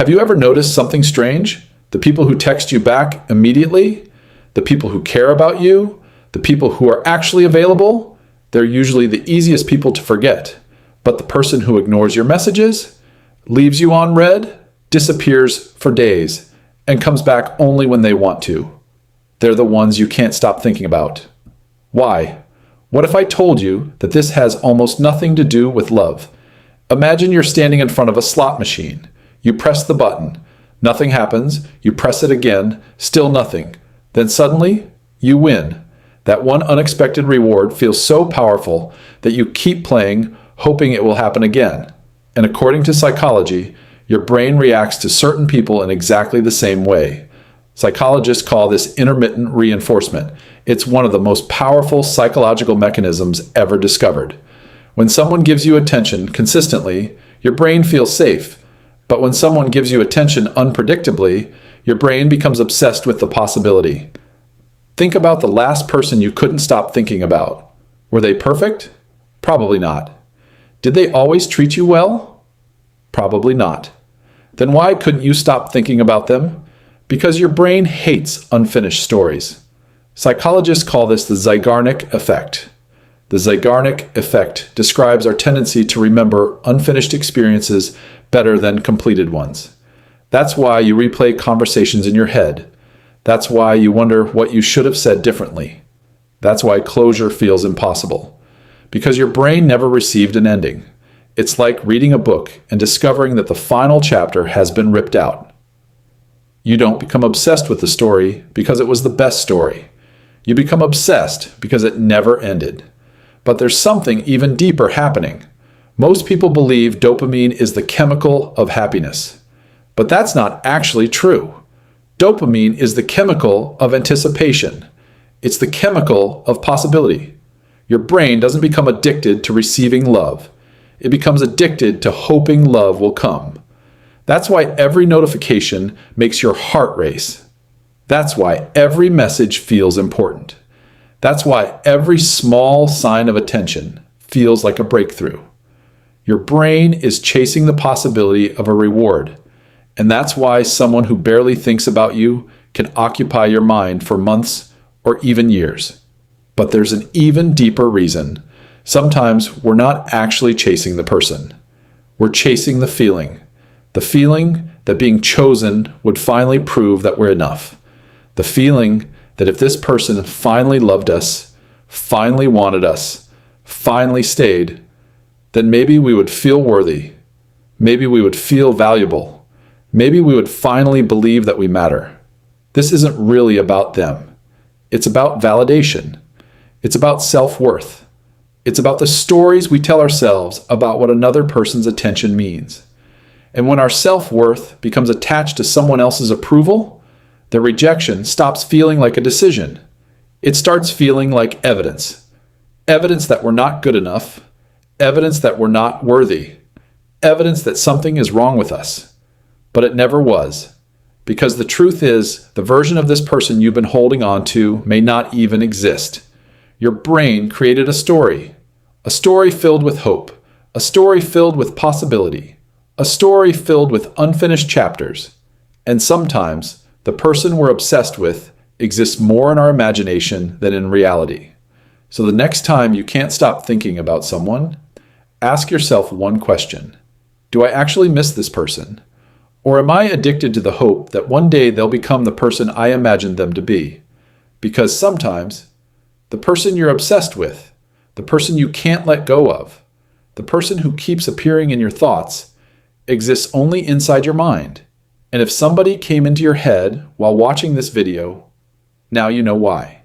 Have you ever noticed something strange? The people who text you back immediately, the people who care about you, the people who are actually available, they're usually the easiest people to forget. But the person who ignores your messages, leaves you on red, disappears for days, and comes back only when they want to. They're the ones you can't stop thinking about. Why? What if I told you that this has almost nothing to do with love? Imagine you're standing in front of a slot machine. You press the button. Nothing happens. You press it again. Still nothing. Then suddenly, you win. That one unexpected reward feels so powerful that you keep playing, hoping it will happen again. And according to psychology, your brain reacts to certain people in exactly the same way. Psychologists call this intermittent reinforcement. It's one of the most powerful psychological mechanisms ever discovered. When someone gives you attention consistently, your brain feels safe. But when someone gives you attention unpredictably, your brain becomes obsessed with the possibility. Think about the last person you couldn't stop thinking about. Were they perfect? Probably not. Did they always treat you well? Probably not. Then why couldn't you stop thinking about them? Because your brain hates unfinished stories. Psychologists call this the Zeigarnik Effect. The Zeigarnik Effect describes our tendency to remember unfinished experiences better than completed ones. That's why you replay conversations in your head. That's why you wonder what you should have said differently. That's why closure feels impossible. Because your brain never received an ending. It's like reading a book and discovering that the final chapter has been ripped out. You don't become obsessed with the story because it was the best story. You become obsessed because it never ended. But there's something even deeper happening. Most people believe dopamine is the chemical of happiness. But that's not actually true. Dopamine is the chemical of anticipation. It's the chemical of possibility. Your brain doesn't become addicted to receiving love. It becomes addicted to hoping love will come. That's why every notification makes your heart race. That's why every message feels important. That's why every small sign of attention feels like a breakthrough. Your brain is chasing the possibility of a reward. And that's why someone who barely thinks about you can occupy your mind for months or even years. But there's an even deeper reason. Sometimes we're not actually chasing the person. We're chasing the feeling that being chosen would finally prove that we're enough. The feeling that if this person finally loved us, finally wanted us, finally stayed, then maybe we would feel worthy. Maybe we would feel valuable. Maybe we would finally believe that we matter. This isn't really about them. It's about validation. It's about self-worth. It's about the stories we tell ourselves about what another person's attention means. And when our self-worth becomes attached to someone else's approval, the rejection stops feeling like a decision. It starts feeling like evidence. Evidence that we're not good enough. Evidence that we're not worthy. Evidence that something is wrong with us. But it never was. Because the truth is, the version of this person you've been holding on to may not even exist. Your brain created a story filled with hope, a story filled with possibility, a story filled with unfinished chapters. And sometimes, the person we're obsessed with exists more in our imagination than in reality. So the next time you can't stop thinking about someone, ask yourself one question. Do I actually miss this person? Or am I addicted to the hope that one day they'll become the person I imagined them to be? Because sometimes, the person you're obsessed with, the person you can't let go of, the person who keeps appearing in your thoughts, exists only inside your mind. And if somebody came into your head while watching this video, now you know why.